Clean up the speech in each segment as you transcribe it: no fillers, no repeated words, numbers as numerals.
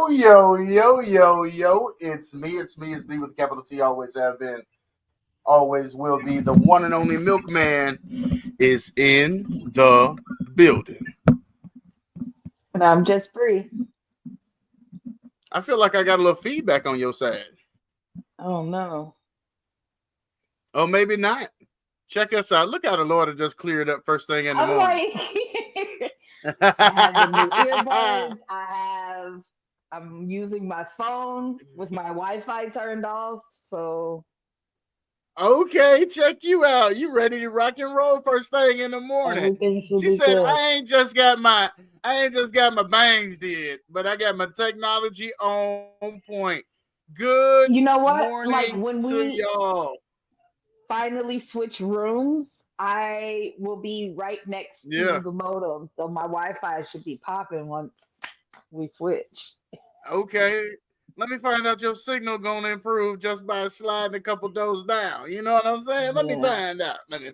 Yo. It's D with a capital T. Always have been, always will be. The one and only milkman is in the building. And I'm just Bri. I feel like I got a little feedback on your side. Oh no. Oh, maybe not. Check us out. Look how the Lord has just cleared up first thing in the I'm morning. like I have the new earbuds. I'm using my phone with my Wi-Fi turned off. So Okay, check you out. You ready to rock and roll first thing in the morning? everything should She be said, good. I ain't just got my bangs did, but I got my technology on point. Good You know what? Like morning when to we y'all. finally switch rooms, I will be right next to Yeah. the modem. So my Wi-Fi should be popping once we switch. Okay. Let me find out your signal gonna improve just by sliding a couple doors down. You know what I'm saying? Let me Yeah. find out. Let me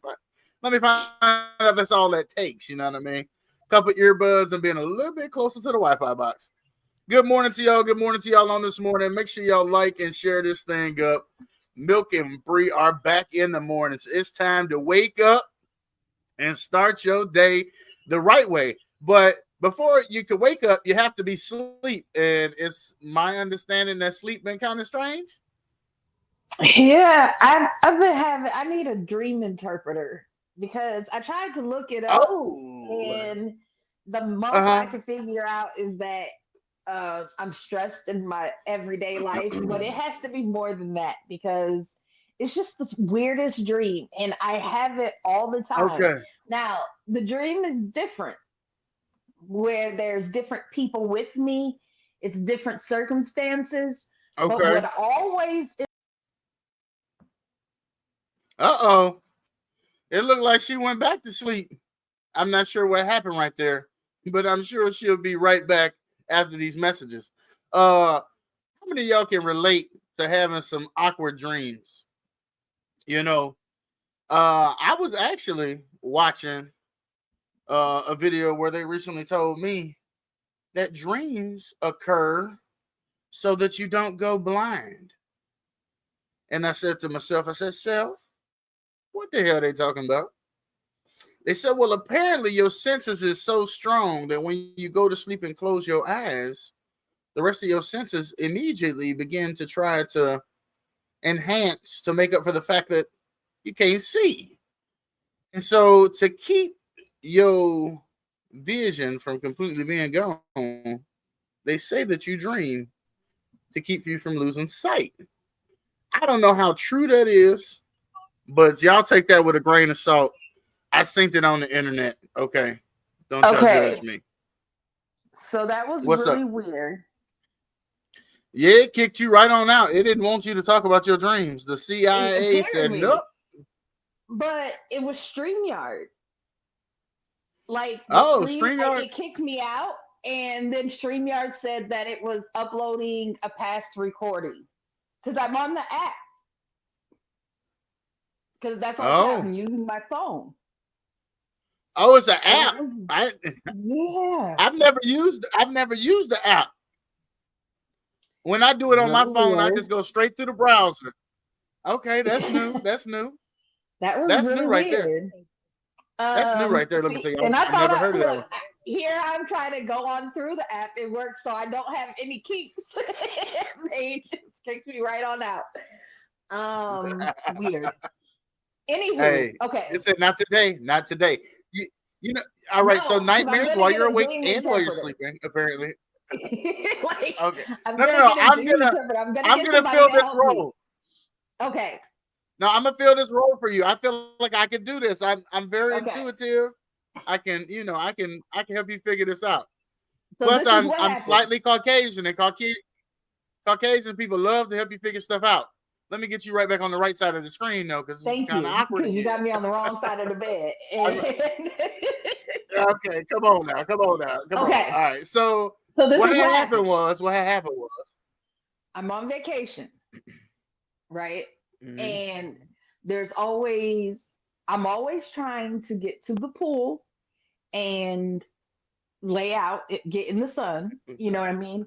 find out if that's all that takes. You know what I mean? Couple earbuds and being a little bit closer to the Wi-Fi box. Good morning to y'all. Good morning to y'all on this morning. Make sure y'all like and share this thing up. Milk and Bri are back in the mornings. It's time to wake up and start your day the right way. But before you can wake up, you have to be asleep. And it's my understanding that sleep been kind of strange. Yeah, I've been having. I need a dream interpreter because I tried to look it up, Oh, and the most I uh-huh. can figure out is that I'm stressed in my everyday life, but it has to be more than that because it's just the weirdest dream, and I have it all the time. Okay. Now, the dream is different, where there's different people with me. It's different circumstances, but Okay. what always Uh-oh. It looked like she went back to sleep. I'm not sure what happened right there, but I'm sure she'll be right back after these messages. How many of y'all can relate to having some awkward dreams? You know, I was actually watching a video where they recently told me that dreams occur so that you don't go blind. And I said to myself, I said, Self, what the hell are they talking about? They said, well, apparently your senses is so strong that when you go to sleep and close your eyes, the rest of your senses immediately begin to try to enhance to make up for the fact that you can't see. And so to keep your vision from completely being gone, they say that you dream to keep you from losing sight. I don't know how true that is, but y'all take that with a grain of salt. I synced it on the internet. Okay. Don't y'all judge okay. me. So that was What's really up? weird. Yeah, it kicked you right on out. It didn't want you to talk about your dreams. The CIA said, nope. Apparently, but it was StreamYard. Like the Oh, stream, StreamYard. it kicked me out, and then StreamYard said that it was uploading a past recording because I'm on the app because that's the only thing Oh. I'm using my phone, Oh, it's an and it app. was I yeah, I've never used the app. When I do it on my really phone, I weird. just go straight through the browser. Okay, that's new. That's new. That was That's really new right there. weird. That's new right there. Let me See, tell you. and I I've thought never heard of that look, one. here I'm trying to go on through the app. It works, so I don't have any kinks. They just kicked me right on out. Weird. Anywho, Hey, it okay. said not today, not today. You, you know, all right. So No, because I'm nightmares gonna while get you're a awake dream and while you're interpreter. sleeping, apparently. Like Okay. I'm No, no, gonna no. get a dream interpreter. I'm gonna I'm get gonna somebody fill to this help me. role. Okay. No, I'm gonna fill this role for you. I feel like I can do this. I'm very Okay. intuitive. I can help you figure this out. So Plus, this is what I'm happened. slightly Caucasian, and Caucasian people love to help you figure stuff out. Let me get you right back on the right side of the screen, though, because it's Thank kind of you, awkward because you again. got me on the wrong side of the bed. I'm, okay, come on now, come on now, come on. Okay. All right, so So this what is what had happened happened. was what had happened was. I'm on vacation, right? Mhm. And there's always I'm always trying to get to the pool and lay out, get in the sun. You know what I mean?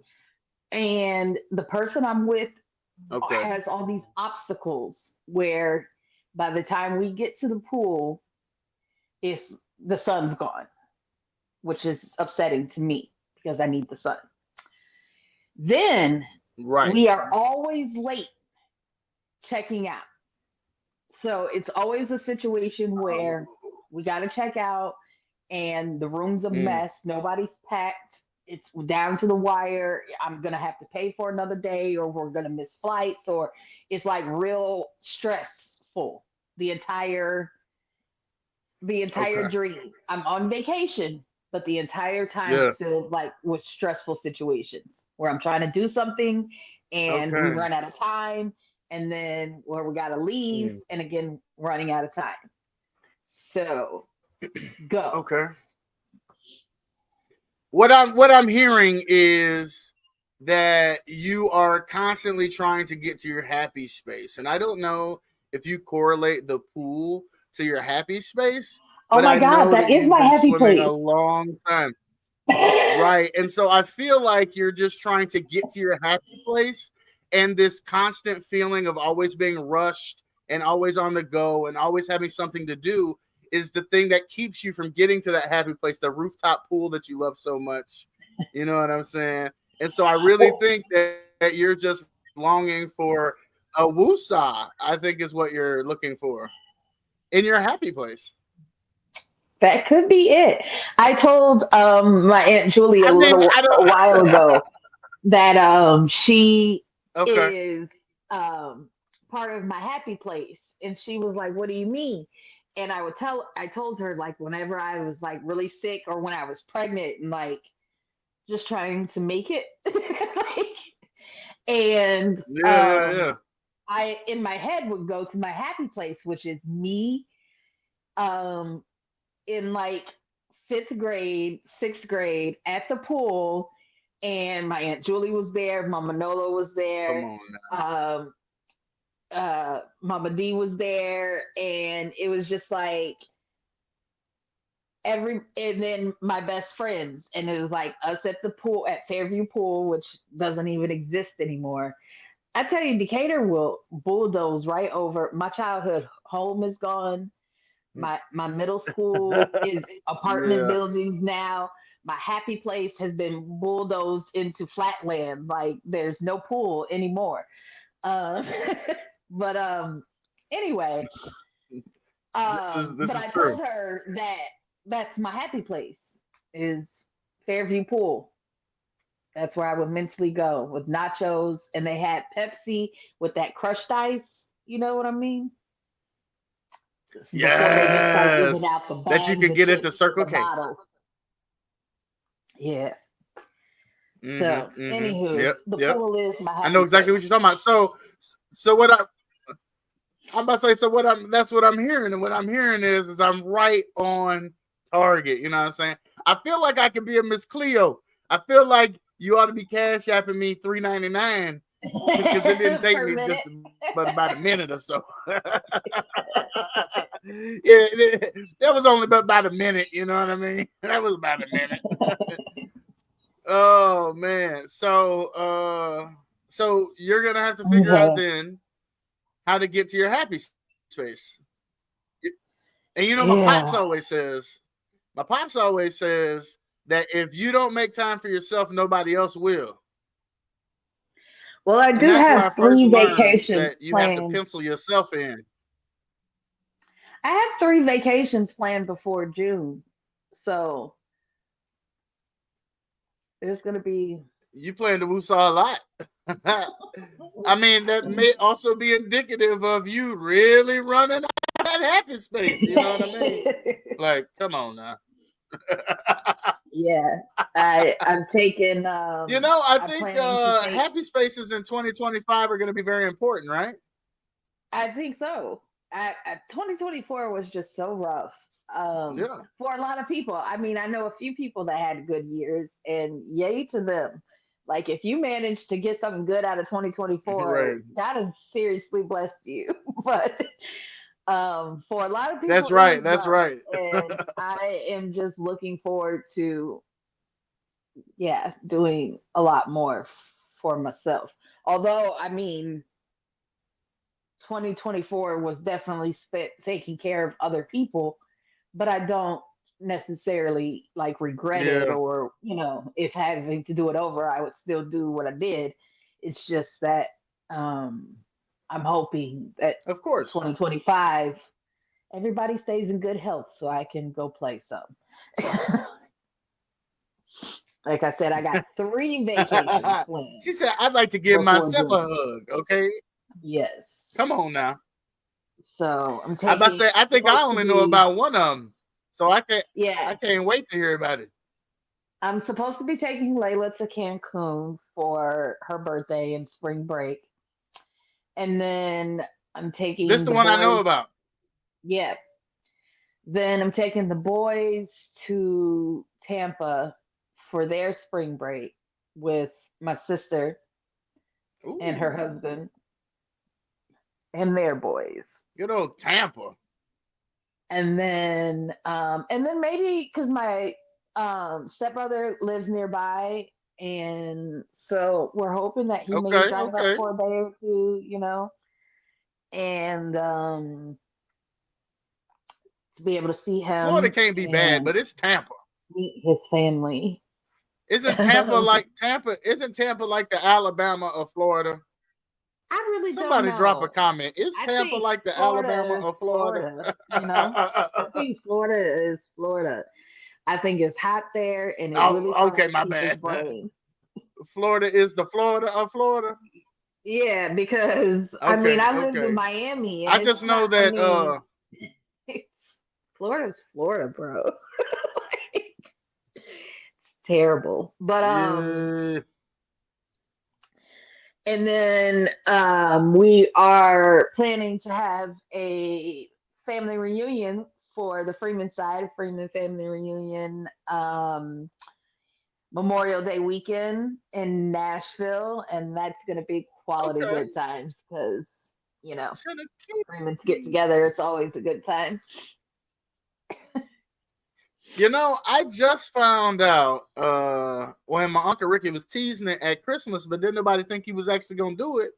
And the person I'm with Okay. has all these obstacles where by the time we get to the pool, it's the sun's gone, which is upsetting to me because I need the sun. Then Right. we are always late checking out. So it's always a situation where Oh. we got to check out and the room's a Mm, mess. Nobody's packed. It's down to the wire. I'm going to have to pay for another day or we're going to miss flights or it's like real stressful the entire the entire okay. dream. I'm on vacation, but the entire time Yeah. is filled like with stressful situations where I'm trying to do something and we Okay. run out of time, and then where we got to leave, Mm, and again running out of time. So go. okay. What I'm hearing is that you are constantly trying to get to your happy space. And I don't know if you correlate the pool to your happy space, Oh but my I God, know that that is you've my been happy swimming a place. long time. Right. And so I feel like you're just trying to get to your happy place, and this constant feeling of always being rushed and always on the go and always having something to do is the thing that keeps you from getting to that happy place, the rooftop pool that you love so much. You know what I'm saying? And so I really Well, think that you're just longing for a woosah, I think is what you're looking for in your happy place. that could be it. I told my aunt Julie I mean, I a while don't. ago that she Okay. is um part of my happy place, and she was like, what do you mean? And I told her like whenever I was like really sick or when I was pregnant and like just trying to make it like, and Yeah, yeah, yeah. I in my head would go to my happy place, which is me um in like fifth grade, sixth grade at the pool, and my aunt Julie was there, Mama Nola was Come there, on now. um, Mama D was there, and it was just like and then my best friends, and it was like us at the pool at Fairview Pool, which doesn't even exist anymore. I tell you, Decatur will bulldoze right over. My childhood home is gone. My middle school is apartment Yeah. buildings now. My happy place has been bulldozed into flatland. Like there's no pool anymore. Uh, but anyway, This but is I true. told her that that's my happy place is Fairview Pool. That's where I would mentally go with nachos, and they had Pepsi with that crushed ice. You know what I mean? Before they just start giving Yes. out the That you bags can of get into chips in Circle the K. bottles. Yeah. So, Mm-hmm. Mm-hmm. anywho, Yep. the Yep. pool is my I know happy exactly what place. you're talking about. So what I'm about to say, so what I'm that's what I'm hearing. And what I'm hearing is I'm right on target. You know what I'm saying? I feel like I could be a Miss Cleo. I feel like you ought to be cash apping me $3.99 because it didn't take Per me minute. just but about a minute or so. That was only about a minute. You know what I mean? That was about a minute. Oh man. So you're gonna have to figure out Okay. then how to get to your happy space. And Yeah. my pops always says that if you don't make time for yourself, nobody else will. Well, I And do that's where I have first three learned vacations that you have to planned. pencil yourself in. I have three vacations planned before June. So, there's going to be. You plan to woosah a lot. I mean, that may also be indicative of you really running out of that happy space. You know what I mean? Like, come on now. Yeah. I'm taking I I'm think planning to take. happy spaces in 2025 are going to be very important, right? I think so. 2024 was just so rough Yeah. for a lot of people. I mean, I know a few people that had good years, and yay to them. Like, if you managed to get something good out of 2024, Right. God has seriously blessed you. But for a lot of That's people, it right. was That's rough, right. and I am just looking forward to, yeah, doing a lot more for myself. Although, I mean, 2024 was definitely spent taking care of other people, but I don't necessarily like regret it, Yeah, or, if having to do it over, I would still do what I did. It's just that um I'm hoping that of course. 2025 everybody stays in good health so I can go play some. Like I said, I got 3 vacations She planned said, "I'd like to give before myself a June. hug." Okay, Yes. come on now. So I'm I about to taking say, I think I supposed to only know be about one of them, so yeah, I can't wait to hear about it. I'm supposed to be taking Layla to Cancun for her birthday and spring break. And then I'm This taking the the one I know boys. about. Yeah. Then I'm taking the boys to Tampa for their spring break with my sister and her Ooh, husband and their boys. good old Tampa. And then maybe because my stepbrother lives nearby, and so we're hoping that he may Okay, drive up okay. for a day or two, and to be able to see Florida him can't be bad, and but it's Tampa. meet his family. Isn't Tampa I like Tampa? Isn't Tampa like the Alabama of Florida? really don't Somebody drop a know. comment. Is I Tampa think like the Alabama Florida is of Florida? Florida. I think Florida is Florida. I think it's hot there, and it really Oh, okay, fries my people's bad. brains. Florida is the Florida of Florida. Yeah, because I mean, Okay, I lived in okay. Miami, and I it's just know not. I that mean, it's Florida's Florida, bro. It's terrible. But yeah. and then we are planning to have a family reunion for the Freeman side, Freeman family reunion, Memorial Day weekend in Nashville, and that's going to be quality Okay. good times because you know Freemans get Tennessee. together. It's always a good time. You know, I just found out when my Uncle Ricky was teasing it at Christmas, but didn't nobody think he was actually gonna do it.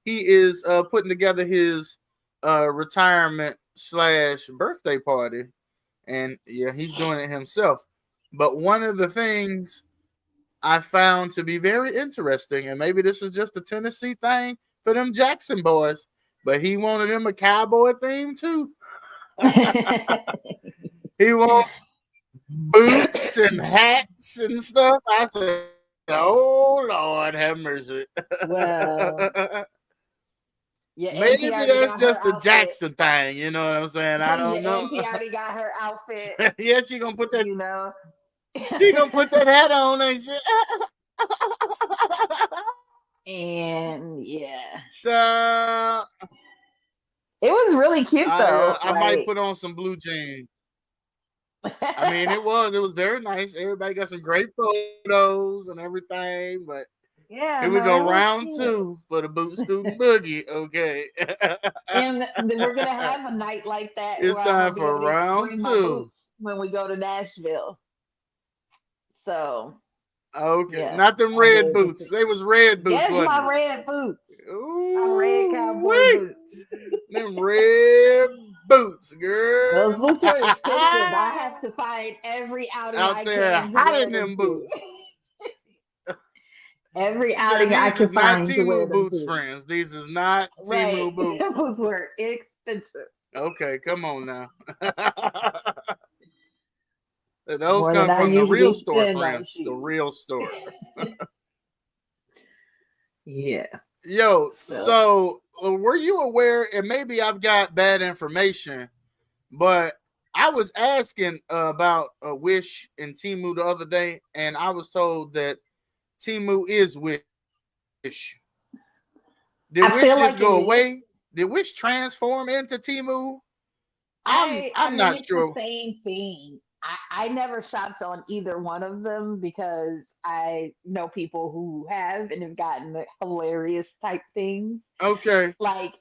He is putting together his retirement slash birthday party. And yeah, he's doing it himself. But one of the things I found to be very interesting, and maybe this is just a Tennessee thing for them Jackson boys, but he wanted him a cowboy theme too. He wanted boots and hats and stuff. I said, "Oh Lord, have mercy." Well, your auntie Maybe already that's got her just a outfit. Jackson thing. You know what I'm saying? I Your don't know. auntie already got her outfit. Yeah, she gonna put that. You know. She gonna put that hat on, ain't she? And yeah, So it was really cute though. I might Like, put on some blue jeans. I mean, it was very nice. Everybody got some great photos and everything. But yeah, here we no, go, it was round cute. two for the boot scooting boogie. Okay, And we're gonna have a night like that it's where I'm time gonna be for able to round bring my two. boots when we go to Nashville. So Okay, yeah, not them I'll be red able boots. to. They was red boots, Yes, wasn't my it? red boots, my red Ooh, cowboy wee! boots. Them red boots, Those girl. boots were expensive. I have to find every outing Out I there can to hot wear in them them to. boots. Every She said, outing I "These can is not find to wear Timu them boots, to. friends. These is not Right. Timu boots." Those were expensive. Okay, come on now. Those More than come I from the real usually store, spend on friends. The shoes. real store. Yeah. Yo, So so were you aware? And maybe I've got bad information, but I was asking about Wish and Timu the other day, and I was told that Timu is Wish. Did Wish I just feel go like it away? is. Did Wish transform into Timu? I'm I not mean, it's the sure. same thing. I never shopped on either one of them because I know people who have and have gotten the hilarious type things. Okay. Like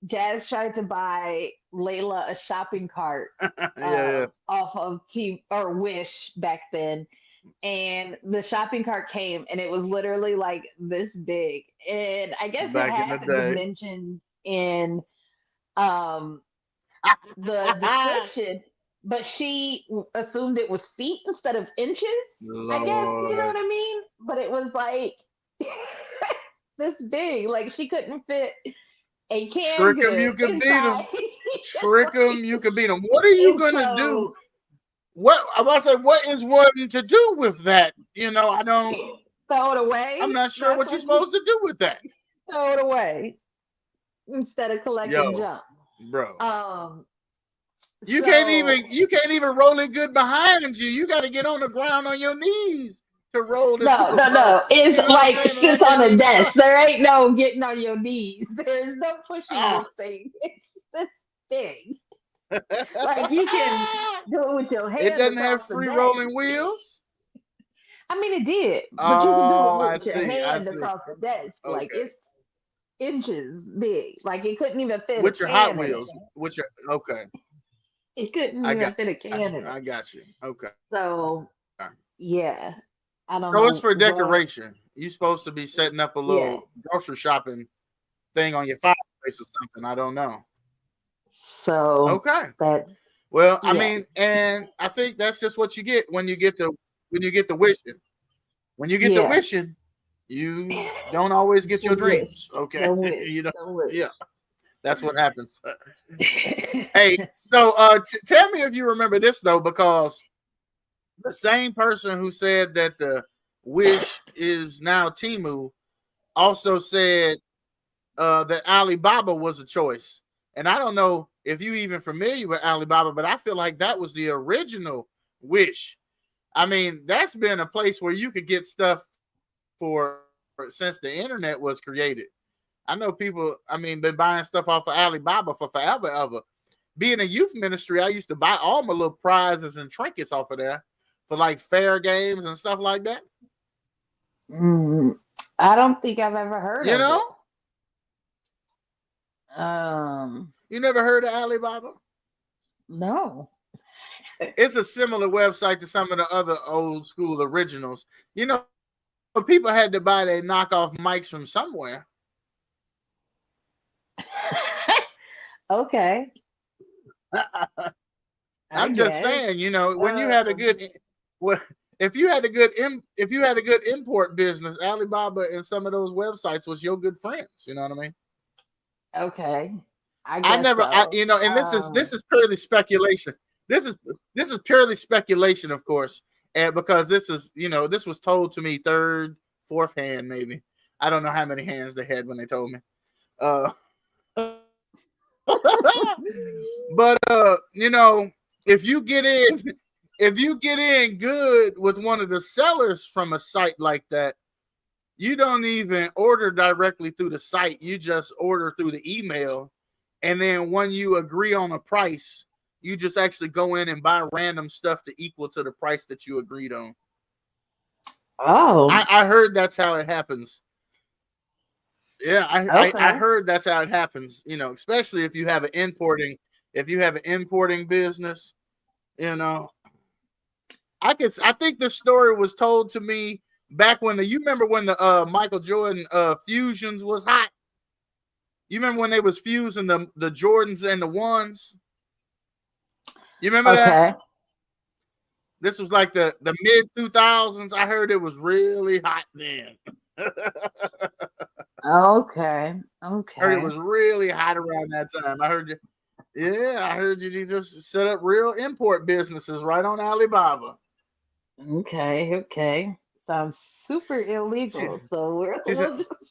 Jazz tried to buy Layla a shopping cart Yeah, yeah. off of T or Wish back then, and the shopping cart came, and it was literally like this big. And I guess it Back in the had the day. dimensions in um the description, but she assumed it was feet instead of inches. I guess you know Lord. what I mean. But it was like this big, like she couldn't fit a canned Trick 'em, good you can beat inside. 'em. Trick 'em, you can beat 'em. What are you And gonna do? so What I'm about to say, what is one to do with that? I don't. throw it I'm away. not sure That's what you're what you supposed to do with that. throw it away instead of collecting Yo, junk. bro. Um, You so can't even roll it good behind you. You got to get on the ground on your knees to roll this no, little no, boat. no. It's You know what I'm like saying? And sits that on thing a ain't desk. stuck. There ain't no getting on your knees. There's no pushing Oh. this thing. It's this thing. Like you can do it with your It hand doesn't across have the free desk. rolling wheels. I mean, it did, but you can do it Oh, I with your see. I hand see. across the desk. Like Okay. it's inches big. Like it couldn't even fit a With your Hot can in it. Wheels. With your okay. It couldn't I even got fit a you. can in I it. got you. Okay. So yeah, I don't So it's know for what. decoration. You're supposed to be setting up a Yeah. little grocery shopping thing on your fireplace or something. I don't know. So Okay. that Well, I yeah. mean, and I think that's just what you get when you get the wishing. When you get the Yeah. wishing, you don't always get your Don't wish. dreams. Okay. Don't wish. you know, Don't wish. yeah, that's what happens. Hey, so tell me if you remember this though, because the same person who said that the Wish is now Timu also said that Alibaba was a choice. And I don't know if you even familiar with Alibaba, but I feel like that was the original Wish. I mean, that's been a place where you could get stuff for since the internet was created. I know people, I mean, been buying stuff off of Alibaba for forever, ever. Being a youth ministry, I used to buy all my little prizes and trinkets off of there for like fair games and stuff like that. Mm, I don't think I've ever heard You of it. know, Um, you never heard of Alibaba? no. It's a similar website to some of the other old school originals. People had to buy their knockoff mics from somewhere. Okay, I I'm just guess. saying, when you had a Um, good, well, if you had a good import business, Alibaba and some of those websites was your good friends. You know what I mean? okay, I I guess never, so. and this is purely speculation. This is this is purely speculation, of course, and because this was told to me third, fourth hand, maybe. I don't know how many hands they had when they told me. Uh, but if you get in, if you get in good with one of the sellers from a site like that, you don't even order directly through the site. You just order through the email. And then when you agree on a price, you just actually go in and buy random stuff to equal to the price that you agreed on. I, oh, I heard that's how it happens. Yeah, I okay. heard that's how it happens. Especially if you have an importing business. You know, I think this story was told to me back when you remember when the Michael Jordan fusions was hot. You remember when they was fusing the Jordans and the ones? You remember that? Okay. This was like the mid 2000s. I heard it was really hot then. Okay. Heard it Okay. was really hot around that time. I heard you. Yeah, I heard you just set up real import businesses right on Alibaba. Okay. Okay. Sounds super She, illegal. So she said, we'll just.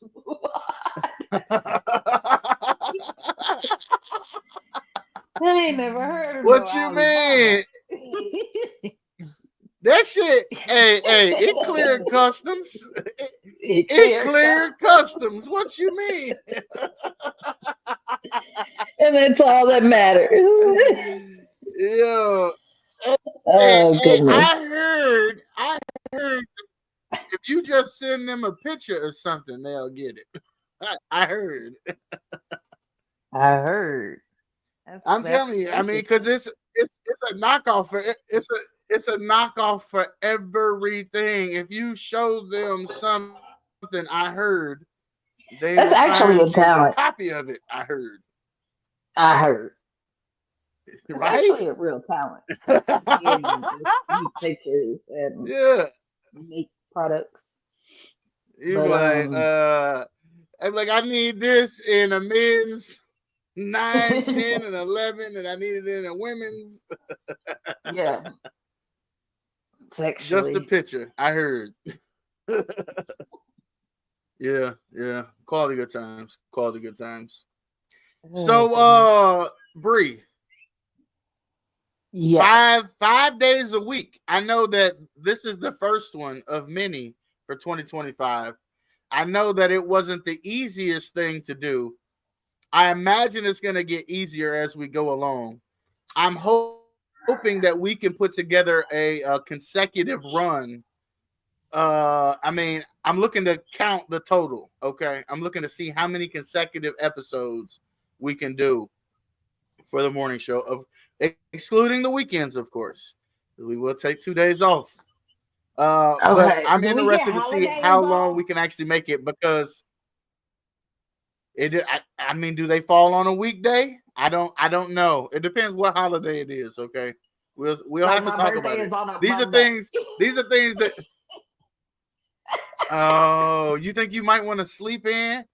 I ain't never heard of no "What you Alibaba. mean? That shit? Hey, it cleared customs. It It clear cleared custom, customs. What you mean? and that's all that matters. Yo, Oh goodness. I heard if you just send them a picture or something, they'll get it. I heard. I heard. I'm That's telling you. I mean, because interesting. it's a knockoff. It's it's a knockoff for everything. If you show them something, I heard they will That's find you actually the a talent. copy of it. I heard, I heard. That's right? actually a real talent. Being able to just use pictures and Yeah. make products. You But like, I'm like, I need this in a men's 9, 10, and 11, and I need it in a women's. yeah, it's Just a actually. picture. I heard. Yeah, yeah. Quality good times. Quality good times. Oh So, goodness. Bree, Yes. five days a week. I know that this is the first one of many for 2025. I know that it wasn't the easiest thing to do. I imagine it's going to get easier as we go along. I'm hoping that we can put together a consecutive run. I mean, I'm looking to count the total. Okay, I'm looking to see how many consecutive episodes we can do for the morning show, of excluding the weekends, of course. We will take 2 days off. But Okay. I'm Do we get interested to see holiday how long involved? we can actually make it because I mean, do they fall on a weekday? I don't know. It depends what holiday it is. Okay, we'll Like have to my talk birthday about it. is on a These are Monday. things. These are things that. Oh, you think you might want to sleep in?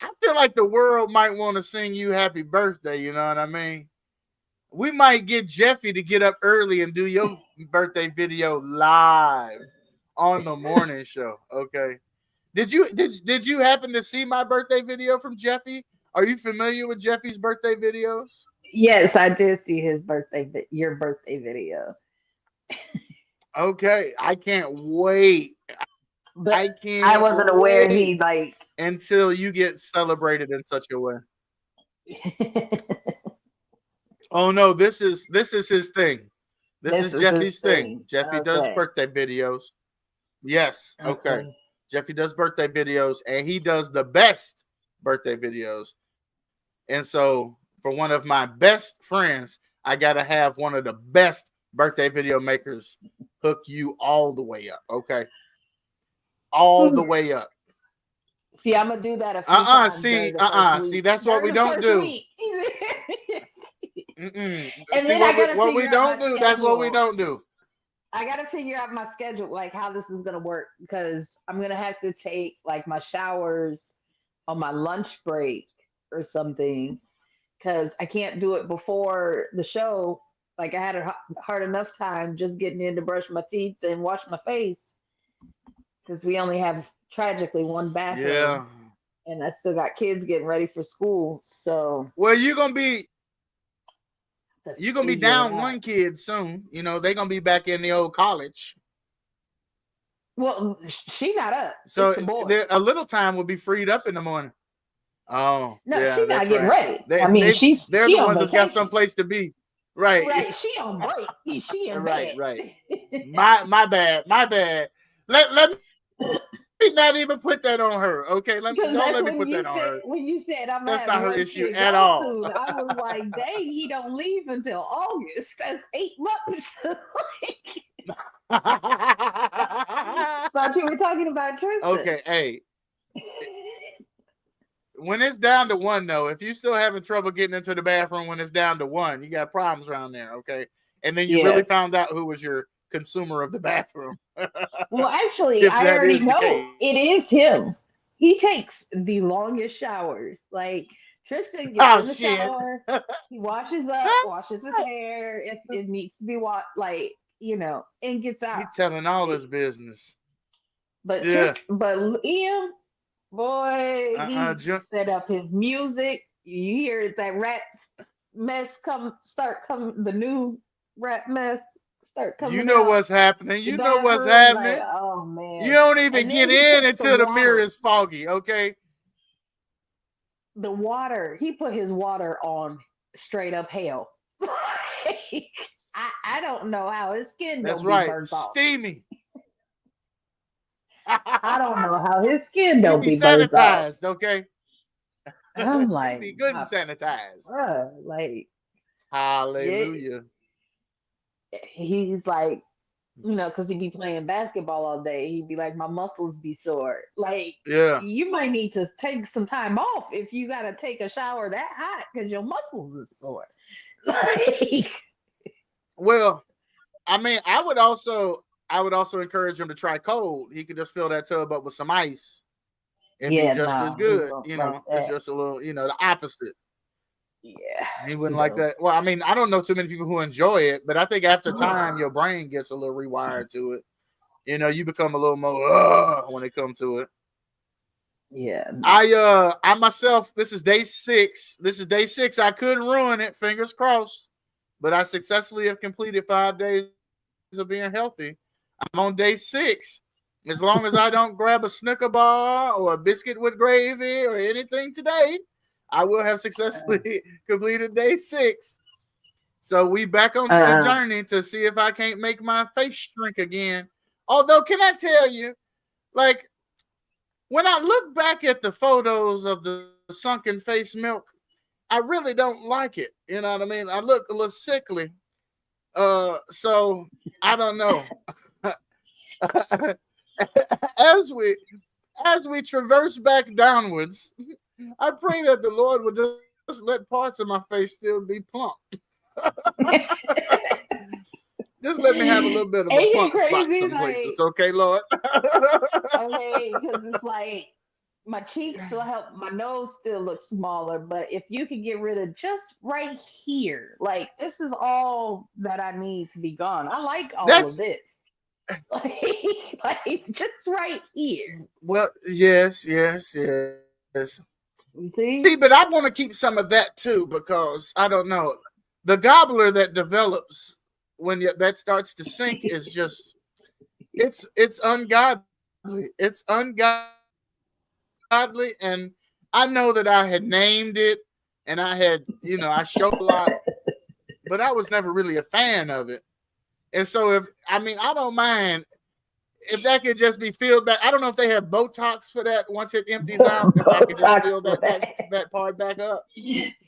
I feel like the world might want to sing you happy birthday. You know what I mean? We might get Jeffy to get up early and do your birthday video live on the morning show. Okay. Did you happen to see my birthday video from Jeffy? Are you familiar with Jeffy's birthday videos? Yes, I did see his birthday, your birthday video, Okay, I can't wait. I but can't I wasn't wait aware he like. until you get celebrated in such a way. Oh no, this is his thing. This This is is his Jeffy's thing. thing. Jeffy does Okay. birthday videos. Yes, okay. Okay. Jeffy does birthday videos and he does the best birthday videos. And so, for one of my best friends, I got to have one of the best birthday video makers hook you all the way up, okay? All the way up. See, I'm gonna do that a few times See, during the first see, week. that's what we During the don't first do. week. Mm-mm. And See then I gotta what we figure out my don't do. That's what we schedule. don't do. I gotta figure out my schedule, like how this is gonna work, because I'm gonna have to take like my showers on my lunch break or something. Because I can't do it before the show. Like I had a hard enough time just getting in to brush my teeth and wash my face because we only have tragically one bathroom, Yeah. and I still got kids getting ready for school. So Well, to you're gonna be figure it down out. one kid soon. You know, they're gonna be back in the old college. Well, she not up. It's So the boys. a little time will be freed up in the morning. Oh, No, yeah, she not that's getting right. ready. I mean, They've they're she the on ones that's got vacation. someplace to be. Right. Right, she on break. She in Right, bed. right. My bad. My bad. Let me not even put that on her. Okay. Don't let me put that on Because her. that's when you That's said not I'm her gonna have issue one at kid gone all. soon. I was like, dang, he don't leave until August. That's 8 months. Thought you were talking about Tristan. Okay, hey. When it's down to one, though, if you still having trouble getting into the bathroom when it's down to one, you got problems around there, okay? And then you Yeah. really found out who was your consumer of the bathroom. Well, actually, If I that already is the know case. it is him. He takes the longest showers. Like Tristan Oh, gets in the shit. shower, he washes up, washes his hair if it needs to be washed, like and gets out. He telling all Like, his business. but Yeah. Liam, boy, he Ju- set up his music. You hear that rap mess the new rap mess start you coming know out what's happening. the You know what's bathroom. Like, happening. oh You man. don't even And then get he in puts the until the mirror water, is foggy, okay? he put his water on straight up hell. I don't know how his skin That's don't be right. burnt off. Steamy. I don't know how his skin He don't be be burnt off. sanitized, okay? And I'm He like, be good and my sanitized. bruh, like, yeah, Hallelujah. he's like, because he'd be playing basketball all day. He'd be like, my muscles be sore. Like, Yeah. you might need to take some time off if you got to take a shower that hot because your muscles is sore. Like, Well, I mean, I would also encourage him to try cold. He could just fill that tub up with some ice and be yeah, just as no, he good. don't You like know, it's that. just a little, the opposite. Yeah, He he wouldn't like don't. that. Well, I mean, I don't know too many people who enjoy it, but I think after time, your brain gets a little rewired to it. You become a little more when it comes to it. Yeah, no. I myself, this is day 6. This is day 6. I couldn't ruin it, fingers crossed. But I successfully have completed 5 days of being healthy. I'm on day 6. As long as I don't grab a Snicker bar or a biscuit with gravy or anything today, I will have Uh, successfully completed day 6. So we back on the uh, journey to see if I can't make my face shrink again. Although, can I tell you, like, when I look back at the photos of the sunken face milk, I really don't like it. You know what I mean? I look a little sickly. So I don't know. as we as we traverse back downwards, I pray that the Lord would just let parts of my face still be plump. Just let me have a little bit of a ain't plump it spot some crazy? places, Like, okay, Lord? okay, because it's like my cheeks still help, my nose still looks smaller, but if you could get rid of just right here, like this is all that I need to be gone. I like all of That's this. Like, like just right here. well, yes, yes, yes. You See, but see? I want to keep some of that too because I don't know. The gobbler that develops when that starts to sink is just it's ungodly. It's ungodly, and I know that I had named it, and I had I showed it off a lot, but I was never really a fan of it. And so if I mean I don't mind if that could just be filled back. I don't know if they have Botox for that once it empties out. If I could just Botox fill flat that part back up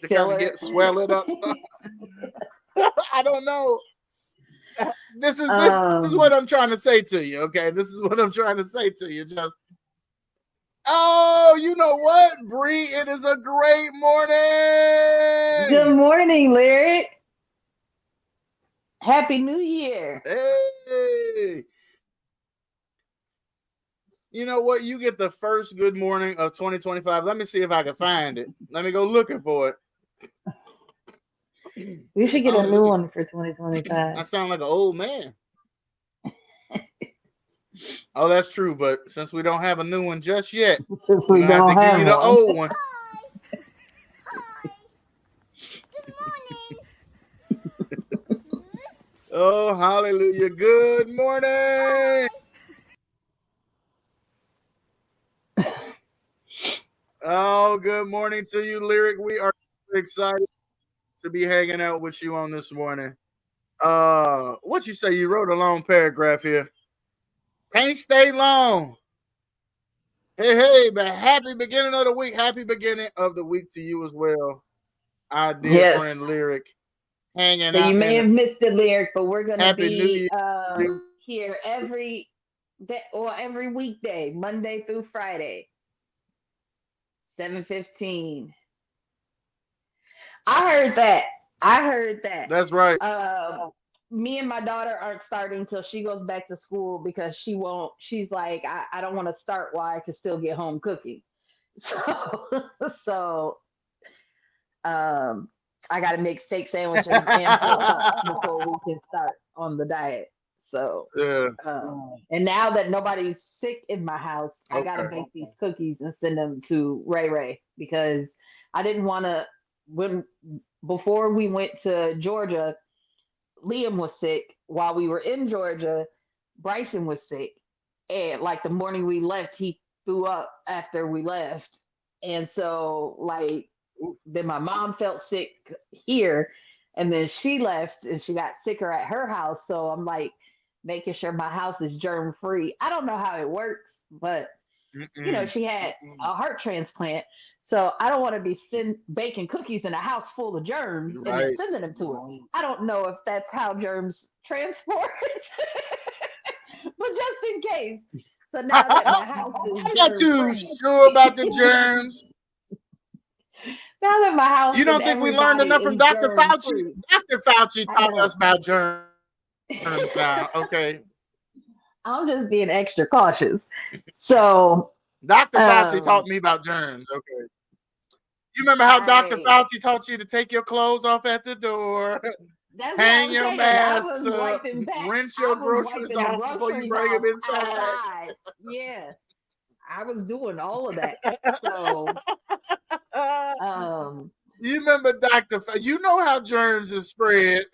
to kind of filler. get swell it up. I don't know. This is what I'm um, trying to say to you. Okay, this is what I'm trying to say to you. Just oh, you know what, Bree? It is a great good morning. morning, Lyric. Happy New Year. Hey, you know what? You get the first good morning of 2025. Let me see if I can find it. Let me go looking for it. We should get a new Hallelujah. one for 2025. I sound like an old man. Oh, that's true. But since we don't have a new one just yet, Since we're we gonna have to don't give you have the one. old one. Oh, hallelujah. Good morning. Oh, good morning to you, Lyric. We are excited to be hanging out with you on this morning. What you say? You wrote a long paragraph here. Can't stay long. Hey, hey, but happy beginning of the week. Happy beginning of the week to you as well, our dear Yes. friend Lyric. Hanging So you out may in have missed the lyric, but we're gonna Happy New be Year. here every day or every weekday, Monday through Friday, 7:15. I heard that. I heard that. That's right. Um, Me and my daughter aren't starting till she goes back to school because she won't. She's like, I don't want to start while I can still get home cooking. So, so um, I got to make steak sandwiches and pull up before we can start on the diet. So, Yeah. and now that nobody's sick in my house, I got to Okay. bake these cookies and send them to Ray Ray because I didn't want to. When before we went to Georgia, Liam was sick. While we were in Georgia, Bryson was sick. And like the morning we left, he threw up after we left. And so, like, then my mom felt sick here. And then she left and she got sicker at her house. So I'm like making sure my house is germ free. I don't know how it works, but Mm-mm. she had a heart transplant. So I don't want to be baking cookies in a house full of germs and then Right. sending them to her. I don't know if that's how germs transport. but just in case. So now that my house is I'm not germ too free, sure about the germs. now that my You house and don't think we learned everybody enough from is Dr. germ Fauci? free, Dr. Fauci I taught us don't. about germs now. Okay. I'm just being extra cautious. So, Dr. Fauci um, taught me about germs. Okay. You remember how Dr. I Fauci taught you to take your clothes off at the door, that's what hang I'm your saying. masks up, rinse your I was groceries wiping the off before you groceries bring them off inside. outside. Yeah, I was doing all of that. So, um, You remember Dr. You know how germs is spread.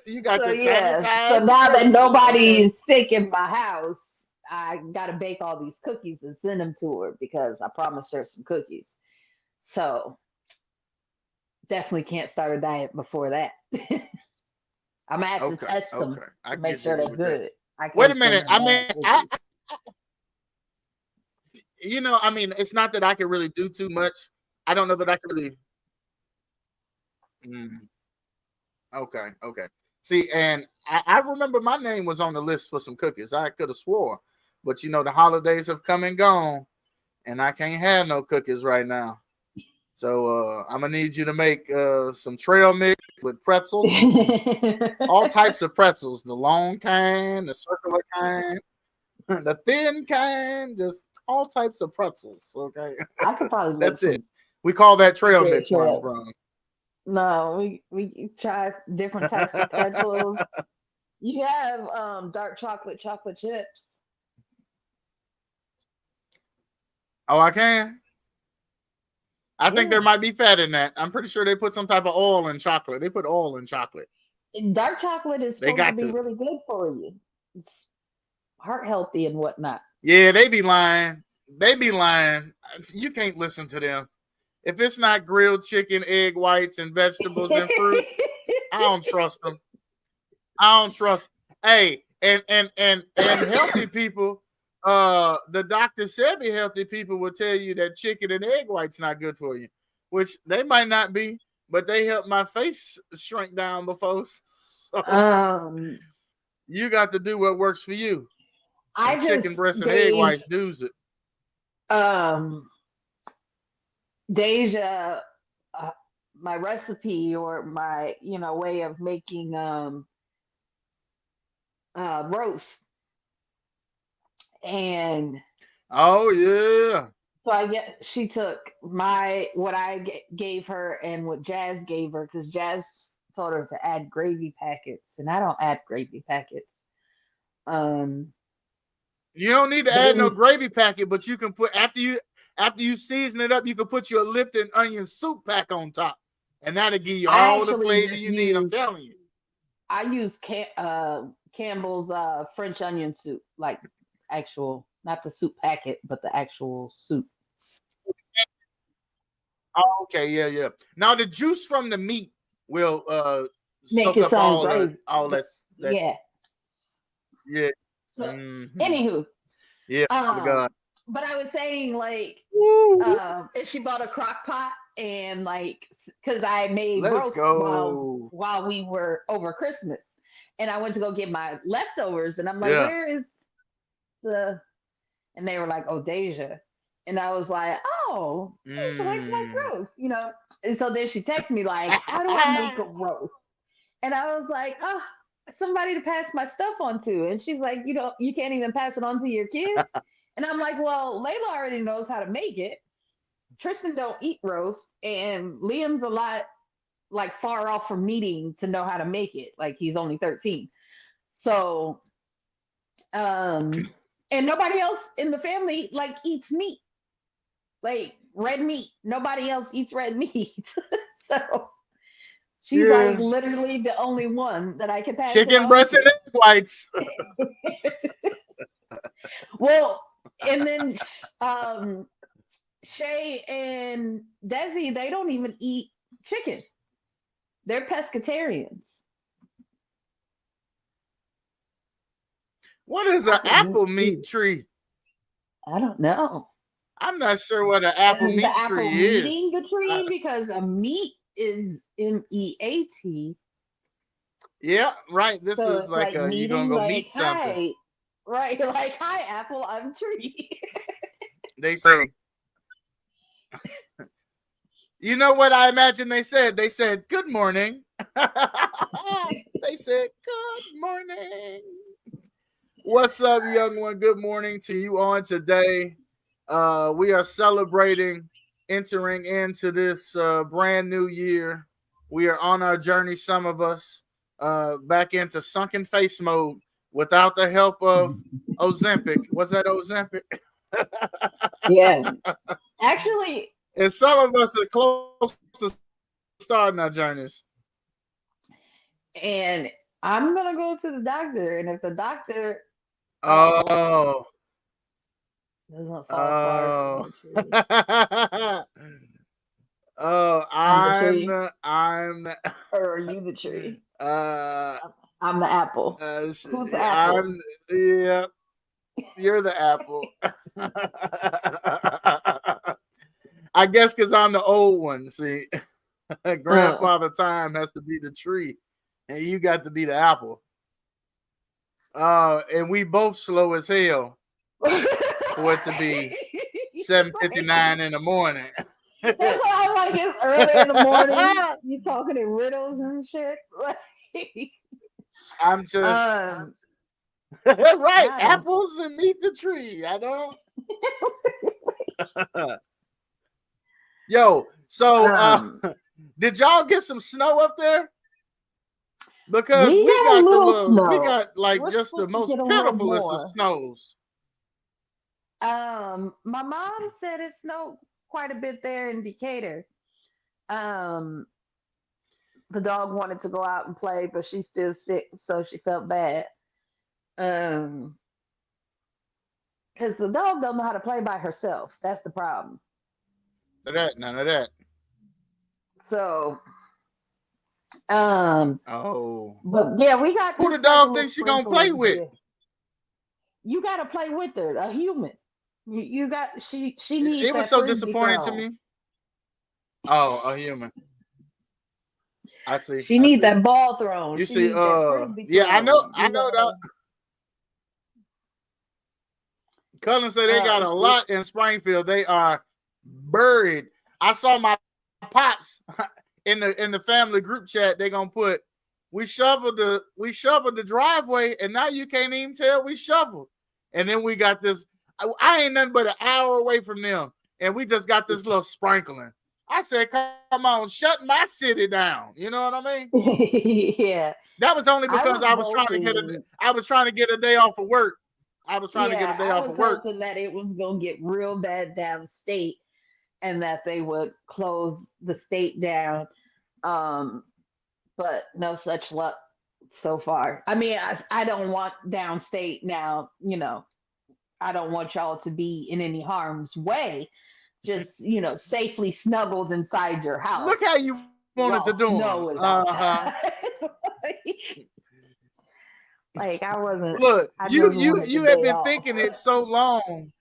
You got so to yeah. So sanitize the now that groceries, okay? nobody's sick in my house, I got to bake all these cookies and send them to her because I promised her some cookies. So definitely can't start a diet before that. I'm gonna have to Okay, test them okay. I to can make get sure jiggy they're with that. good. I Wait a can't send minute. her I bad mean, cookies. it's not that I can really do too much. I don't know that I can really. Mm, okay, okay. See, and I remember my name was on the list for some cookies. I could have swore, but the holidays have come and gone, and I can't have no cookies right now. So I'm gonna need you to make some trail mix with pretzels, all types of pretzels, the long kind, the circular kind, the thin kind, just all types of pretzels. Okay, I could probably make that's it. some We call that trail good mix where I'm trail. from. No, we try different types of pretzels. You have dark chocolate chips. Oh, I can. I think there Yeah. might be fat in that. I'm pretty sure they put some type of oil in chocolate. They put oil in chocolate. And dark chocolate is They supposed to got be to. really good for you. It's heart healthy and whatnot. Yeah, they be lying. They be lying. You can't listen to them. If it's not grilled chicken, egg whites, and vegetables and fruit, I don't trust them. I don't trust. Hey, and healthy people. The doctor said the healthy people will tell you that chicken and egg whites not good for you, which they might not be, but they help my face shrink down before. So um, you got to do what works for you. And I chicken just breast and egg gave whites does it. um Deja uh, my recipe or my way of making roast, and Oh yeah. so I get she took my what I gave her and what Jazz gave her because Jazz told her to add gravy packets, and I don't add gravy packets. Um, You don't need to but add no then gravy packet, but you can put after you season it up, you can put your Lipton onion soup pack on top, and that'll give you I all the actually flavor just you need. I'm use telling you. I use Campbell's French onion soup, like actual, not the soup packet, but the actual soup. Oh, okay, yeah, yeah. Now the juice from the meat will Make soak its up own all that yeah. yeah. So, Mm-hmm. anywho, Yeah, oh um, God. but I was saying like, Woo. if she bought a crock pot and like, because I made Let's roast while go. we were over Christmas, and I went to go get my leftovers, and I'm like, Yeah. where is the? And they were like, oh, Deja, and I was like, oh, Deja likes my Mm. roast, And so then she texted me like, how do I make a roast? And I was like, oh, somebody to pass my stuff on to. And she's like, you can't even pass it on to your kids. And I'm like, well, Layla already knows how to make it. Tristan don't eat roast, and Liam's a lot like far off from needing to know how to make it. Like he's only 13. So, um, and nobody else in the family like eats meat, like red meat. Nobody else eats red meat. So she's like Yeah. literally the only one that I can pass it Chicken on breast and to. egg whites. Well, and then Shay and Desi, they don't even eat chicken. They're pescatarians. What is an Apple apple meat meat too. tree? I don't know. I'm not sure what an apple Is the meat apple tree meeting is. the tree? Because a meat is MEAT. Yeah, right. This So is it's like like you're gonna meeting, go like, meet something. hi. Right. Like, hi, Apple, I'm Tree. They say, you know what I imagine they said? They said, good morning. They said, good morning. What's up, young one? Good morning to you on today. We are celebrating entering into this brand new year. We are on our journey, some of us, back into sunken face mode without the help of Ozempic. Was that Ozempic? Yeah. Actually, And some of us are close to starting our journeys. and I'm gonna go to the doctor, and if the doctor Oh, doesn't fall far from oh, the tree, oh! I'm the tree, I'm, or are you the tree? uh, I'm the apple. Who's the apple? I'm, yeah, you're the apple. I guess because I'm the old one. See, Uh, grandfather time has to be the tree, and you got to be the apple. And we both slow as hell for it to be Like, 7:59 in the morning. that's why I'm like, it's early in the morning. You talking in riddles and shit. Like, I'm just um, right. I don't. Apples and meet the tree. I don't. Yo, so Um, did y'all get some snow up there? Because we got a little we snow. got like We're just the supposed to most get a little pitifulest of more. snows. My mom said it snowed quite a bit there in Decatur. Um, the dog wanted to go out and play, but she's still sick, so she felt bad. Um, because the dog don't know how to play by herself. That's the problem. None of that. So, um, Oh, but yeah, we got who the just like a dog little thinks she gonna sprinkle play of with? here. You got to play with her, a human. You got she needs It was that so frisbee disappointing to thrown. me. Oh, a human. I see. She I needs see. that ball thrown. You She see. needs that frisbee Yeah, I know. thrown. I know that. Cullen said they got a We, lot in Springfield. They are buried. I saw my pops in the family group chat. They gonna put we shoveled the driveway, and now you can't even tell we shoveled. And then we got this. I ain't nothing but an hour away from them, and we just got this little sprinkling. I said, "Come on, shut my city down." You know what I mean? yeah, That was only I because was hoping. I was trying to get a day off of work. I was trying to get a Yeah, day I off was of work. hoping that it was gonna get real bad downstate, and that they would close the state down. Um, but no such luck so far. I mean, I don't want downstate now. I don't want y'all to be in any harm's way. Just safely snuggled inside your Look house how you wanted to while do them. snow is outside. Like I wasn't. Look, I just wanted the you have day been off. thinking it so long.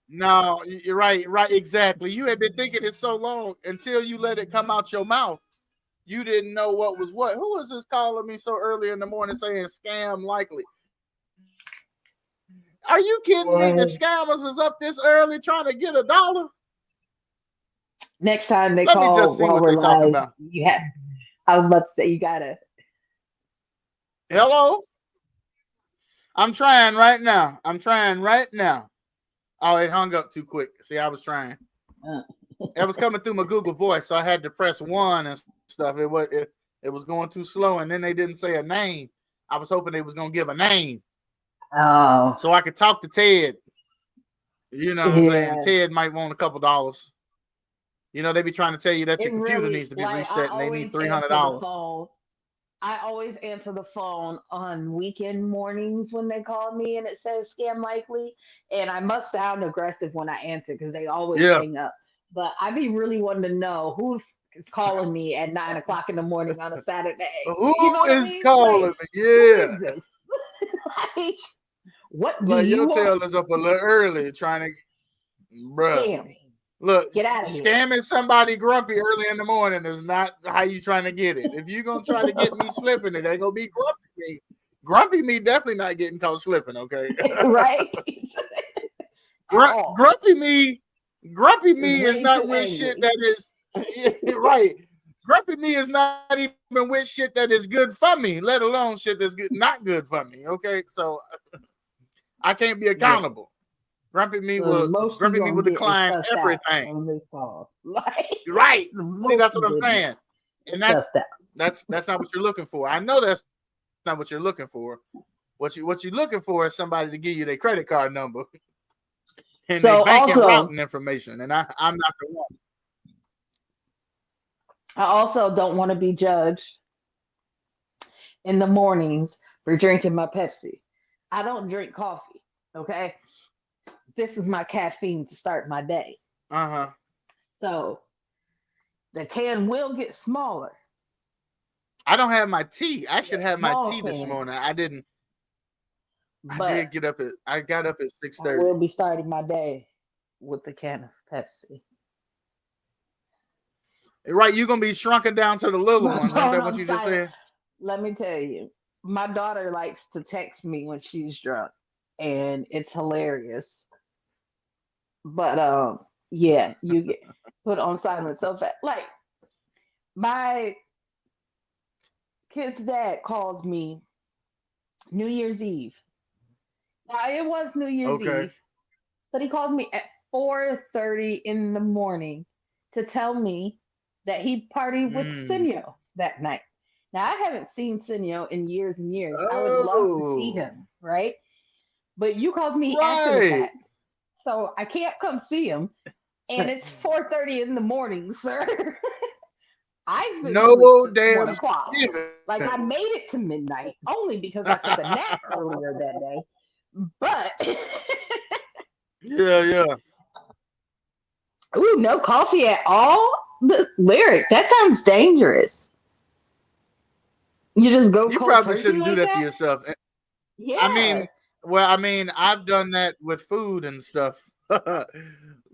No, you're right, exactly. You have been thinking it so long until you let it come out your mouth. You didn't know what was what. Who was this calling me so early in the morning saying scam likely? Are you kidding me? The Boy, scammers is up this early trying to get $1? next time they Let me call just see while what we're they talking live, about. you have. I was about to say you gotta. Hello? I'm trying right now. Oh, it hung up too quick. See, I was trying. Uh, It was coming through my Google Voice, so I had to press 1 and stuff. It was going too slow, and then they didn't say a name. I was hoping they was gonna give a name oh so I could talk to Ted. You know what I'm saying? yeah. Ted might want a couple dollars. You know, they be trying to tell you that It your computer needs really, to be like, I reset and they need always $300. answer the phone. I always answer the phone on weekend mornings when they call me and it says scam likely. And I must sound aggressive when I answer because they always Yeah. hang up. But I be really wanting to know who is calling me at 9 o'clock in the morning on a Saturday. Who You know what I is mean? calling Like, me? who Yeah. is this? Like, what do Like your you want? tail is up a little early trying to, bruh. Scam. Look, Get out of here. scamming somebody grumpy early in the morning is not how you trying to get it. If you're gonna try to get me slipping, it ain't gonna be grumpy. Grumpy me definitely not getting caught slipping. Okay. Right? At all. Grumpy me It's is way not too with shit angry. that is right. Grumpy me is not even with shit that is good for me, let alone shit that's good, not good for me. Okay, so I can't be Yeah. accountable. The most Grumpy you me will gonna get is decline cussed out everything. on this call. Like Right. the See, most that's you what I'm getting saying. And is cussed out. that's not what you're looking for. I know that's not what you're looking for. What you're looking for is somebody to give you their credit card number and their So banking routing also, information. And I'm not the one. I also don't want to be judged in the mornings for drinking my Pepsi. I don't drink coffee. Okay. This is my caffeine to start my day. Uh-huh. So the can will get smaller. I don't have my tea. I should The have my small tea this can, morning. I didn't. I but did get up at. I got up at I 6:30. will be starting my day with the can of Pepsi. Right, you're gonna be shrunken down to the little My ones. Ain't phone that what on you just silent. said? Let me tell you, my daughter likes to text me when she's drunk, and it's hilarious. But yeah, you get put on silent so fast. Like my kid's dad called me New Year's Eve. Now it was New Year's Okay. Eve, but he called me at 4:30 in the morning to tell me that he partied with Mm. Senio that night. Now I haven't seen Senio in years and years. I would love to see Oh, him, right? But you called me after the right. fact, so I can't come see him. And it's 4:30 in the morning, sir. I've been asleep No since one damn o'clock. Steven. Like I made it to midnight only because I took a nap earlier that day. But Yeah, yeah. ooh, no coffee at all. The lyric that sounds dangerous. You just go You cold probably turkey shouldn't do like that to that? yourself. I Yeah. mean, well, I mean, I've done that with food and stuff.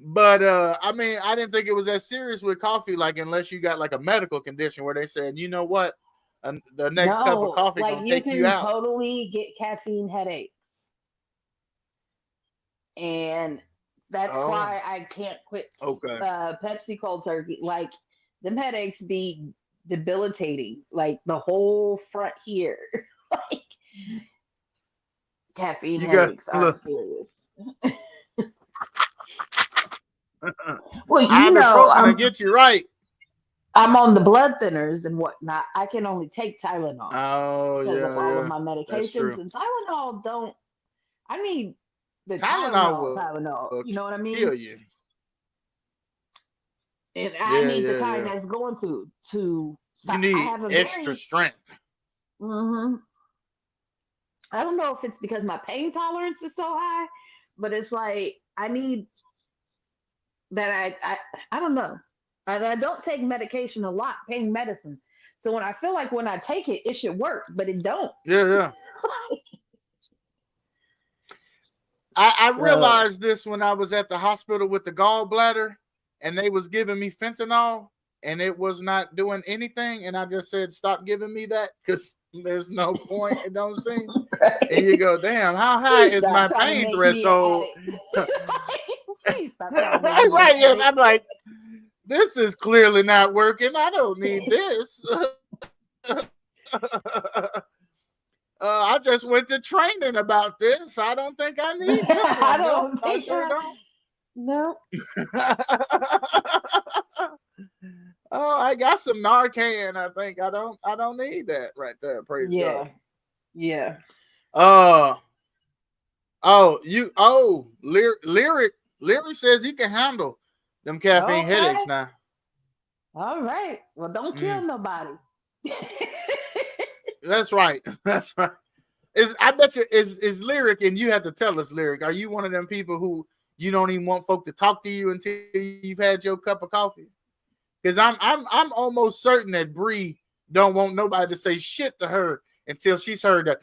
But I mean, I didn't think it was that serious with coffee, like unless you got like a medical condition where they said, you know what, the next cup of No, coffee like gonna you take you can out. totally get caffeine headaches. And that's Oh, why I can't quit okay. Pepsi cold turkey. Like them headaches be debilitating. Like the whole front here. Like caffeine You got headaches are look. serious. Well, Ibuprofen to get you right. I'm on the blood thinners and whatnot. I can only take Tylenol Oh because of yeah, all of yeah. my That's medications. true. And Tylenol don't. I need the Tylenol Tylenol. will Tylenol. kill You know what I you. mean? And Yeah, I yeah, need the yeah. kind that's going to You stop. I need have a extra very. strength. hmm I don't know if it's because my pain tolerance is so high, but it's like I need that. I don't know. I don't take medication a lot, pain medicine. So when I feel like when I take it, it should work, but it don't. Yeah, yeah. I So realized this when I was at the hospital with the gallbladder and they was giving me fentanyl and it was not doing anything. And I just said, stop giving me that because there's no point. It don't seem. And you go, damn, how high please is stop my trying to pain make me an theyreshold? addict. Please stop trying to make me an Right. Yeah. addict. I'm like, this is clearly not working. I don't need this. I just went to training about this. I don't think I need this I one. Nope, don't I think sure don't. no. Oh, I got some Narcan. I think I don't need that right there. Praise God. Yeah, yeah. Uh lyric says he can handle them caffeine Okay. headaches now. All right. Well, don't kill Mm, nobody. that's right. That's right. Is I bet you is lyric, and you have to tell us, lyric. Are you one of them people who you don't even want folk to talk to you until you've had your cup of coffee? Because I'm almost certain that Bree don't want nobody to say shit to her until she's heard the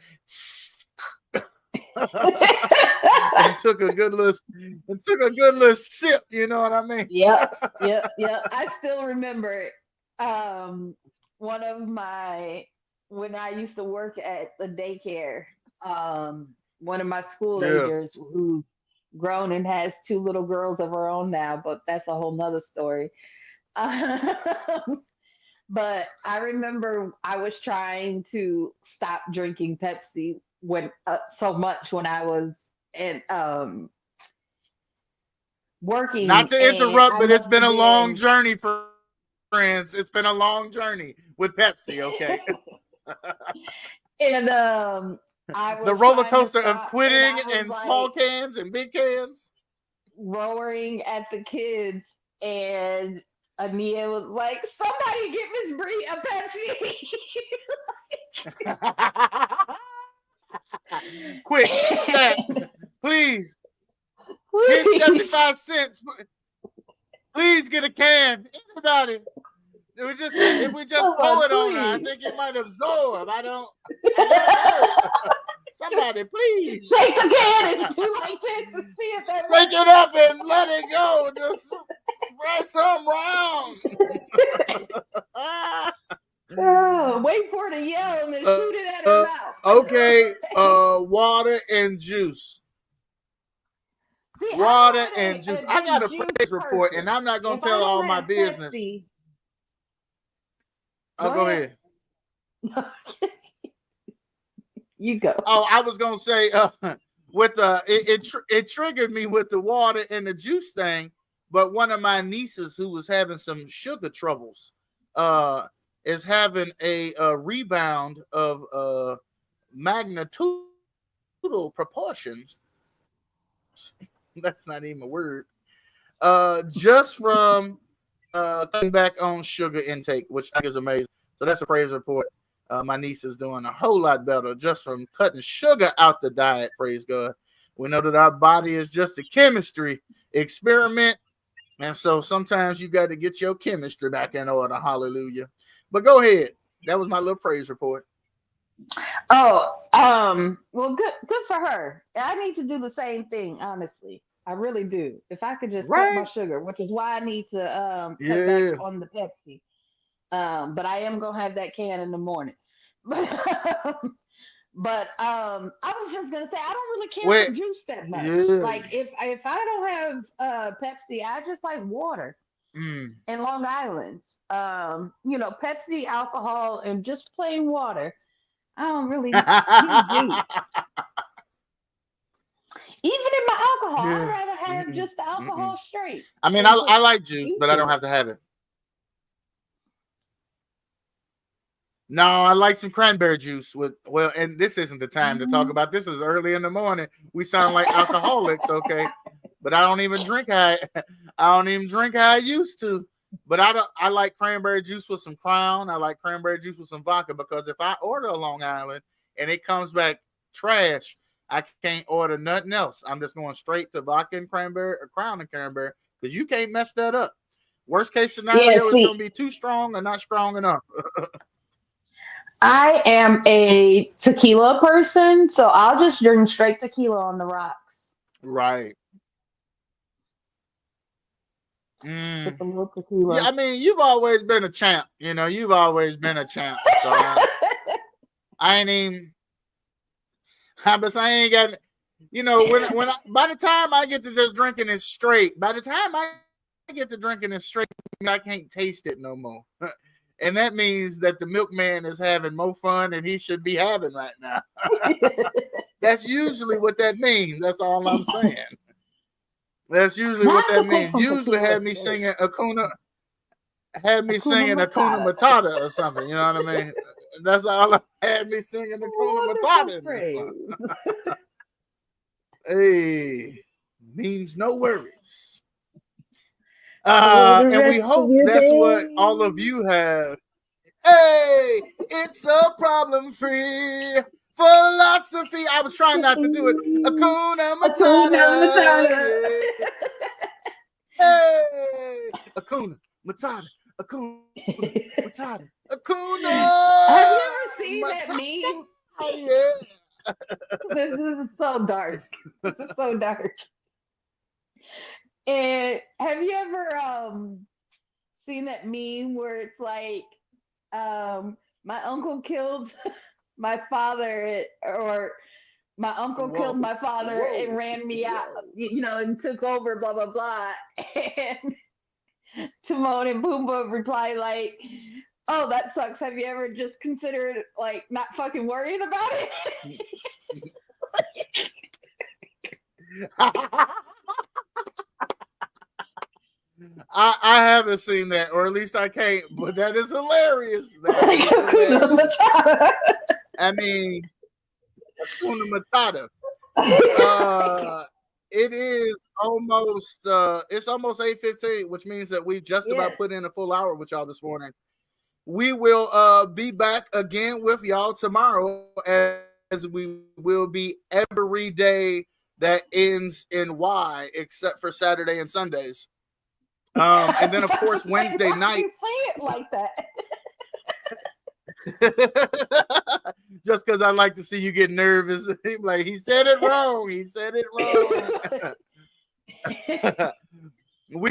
and took a good little sip. You know what I mean? Yep, yep, yep. I still remember um one of my when I used to work at the daycare, one of my school Yeah. agers who's grown and has two little girls of her own now, but that's a whole nother story. Um, but I remember I was trying to stop drinking Pepsi when so much when I was in Not working, to and interrupt, I but it's must been have a long been journey, friends. It's been a long journey with Pepsi, okay? and I The was roller trying to coaster of stop, and quitting I was and small like cans and big cans. roaring at the kids, and Ania was like, "Somebody get Miss Bree a Pepsi!" Quick, stat, please. Here's Please, 75 cents. Please get a can. Everybody. If we just pour someone, it on her, I please think it might absorb. I don't know. just Somebody, please. shake the can and do like this and see if that Shake it up and let it go. Just spread some round. works. Wait for her to yell and then shoot it at her mouth. Okay. Water and juice. See, Water I'm and not juice. a I got big a juice praise report, and person. I'm not gonna If I tell all don't my have business. Pepsi, Oh, go go ahead. ahead. You go. Oh, I was gonna say, with it triggered me with the water and the juice thing. But one of my nieces who was having some sugar troubles, uh, is having a rebound of magnitudinal proportions. That's not even a word. Just from cutting back on sugar intake, which I think is amazing. So that's a praise report. My niece is doing a whole lot better just from cutting sugar out the diet. Praise God. We know that our body is just a chemistry experiment, and so sometimes you got to get your chemistry back in order. Hallelujah. But go ahead. That was my little praise report. Oh, well, good for her. I need to do the same thing, honestly. I really do. If I could just cut my Right? sugar, which is why I need to cut back Yeah. on the Pepsi. But I am gonna have that can in the morning. I was just gonna say I don't really care for Wait. juice that much. Yeah. Like if I don't have Pepsi, I just like water Mm. in Long Island. Pepsi, alcohol, and just plain water. I don't really use juice. Even in my alcohol, I'd Yeah. rather have Mm-mm. just the Mm-mm. alcohol straight I mean, than put I like juice, juice but I in don't it. have to have it. No, I like some cranberry juice with and this isn't the time to talk Mhm. about this is early in the morning. We sound like alcoholics, okay? But I don't even drink how I don't even drink how I used to. But I like cranberry juice with some Crown. I like cranberry juice with some vodka because if I order a Long Island and it comes back trash, I can't order nothing else. I'm just going straight to vodka and cranberry or Crown and cranberry because you can't mess that up. Worst case Yeah, scenario is going see, to be too strong or not strong enough. I am a tequila person, so I'll just drink straight tequila on the rocks. Right. Mm. Sip a little Yeah, I tequila. mean, you've always been a champ. You've always been a champ. So I ain't even. But I ain't got. By the time I get to just drinking it straight, by the time I get to drinking it straight, I can't taste it no more. And that means that the milkman is having more fun than he should be having right now. That's usually what that means. That's all I'm saying. That's usually Now what I that could take means. some Usually tequila have me straight. singing Akuna had me Hakuna singing Akuna Matata. Matata or something. You know what I mean? That's all I had me singing Akuna Wonderful Matata in this one. phrase. Hey, means no worries. For the And we rest of hope your that's what all day. of you have. Hey, it's a problem free philosophy. I was trying not to do it. Akuna Hakuna Matata. Matata. Yeah. Hey, Akuna Matata. Akuna Matata. Have you Akuna ever seen that Matata. meme? Yeah. This is so dark. This is so dark. And have you ever seen that meme where it's like um my uncle killed my father, or my uncle killed Whoa, my father and whoa, ran me out, whoa. and took over, blah blah blah. And Timon and Pumbaa reply like, "Oh, that sucks. Have you ever just considered like not fucking worrying about it?" I haven't seen that, or at least I can't. But that is hilarious. That is hilarious. I mean, Hakuna Matata. It is almost it's almost 8:15, which means that we just about Yes. put in a full hour with y'all this morning. We will be back again with y'all tomorrow, as we will be every day that ends in Y, except for Saturday and Sundays. And then of course Wednesday night. You say it like that. Just because I like to see you get nervous. Like, he said it wrong. He said it wrong. we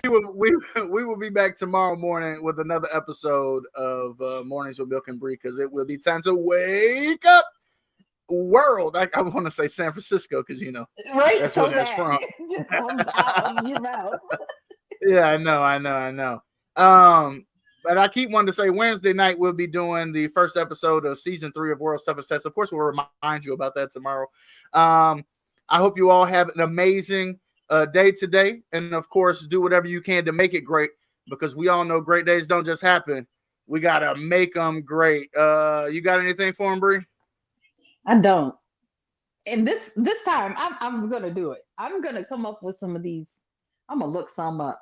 will be back tomorrow morning with another episode of Mornings with Milk and Bri, because it will be time to wake up world. I want to say San Francisco, because Right, that's so where that's from. it just comes out of your mouth. Yeah, I know. But I keep wanting to say Wednesday night we'll be doing the first episode of season 3 of World's Toughest Test. Of course, we'll remind you about that tomorrow. I hope you all have an amazing day today, and of course, do whatever you can to make it great, because we all know great days don't just happen. We gotta make them great. You got anything for him, Bri? I don't. And this time, I'm gonna do it. I'm gonna come up with some of these. I'm gonna look some up.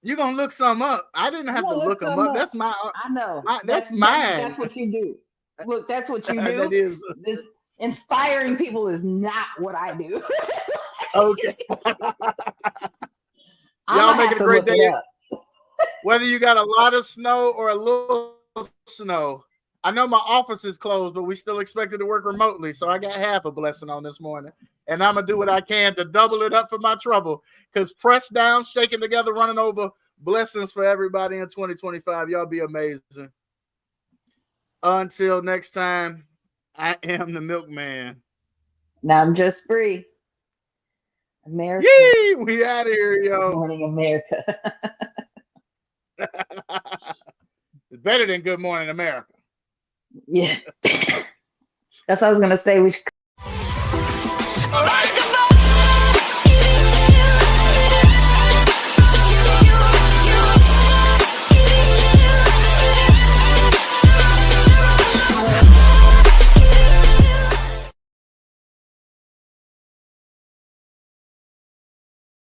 You gonna look some up? I didn't have to look them up. That's my. I know. That's mine. That's what you do. Look, that's what you do. That is. This inspiring people is not what I do. Okay. Y'all make it a great day. Whether you got a lot of snow or a little snow. I know my office is closed, but we still expected to work remotely. So I got half a blessing on this morning. And I'm going to do what I can to double it up for my trouble. Because pressed down, shaking together, running over, blessings for everybody in 2025. Y'all be amazing. Until next time, I am the milkman. Now I'm just Bri. America. Yee! We out of here, yo. Good morning, America. It's better than Good Morning America. Yeah. That's what I was going to say. We should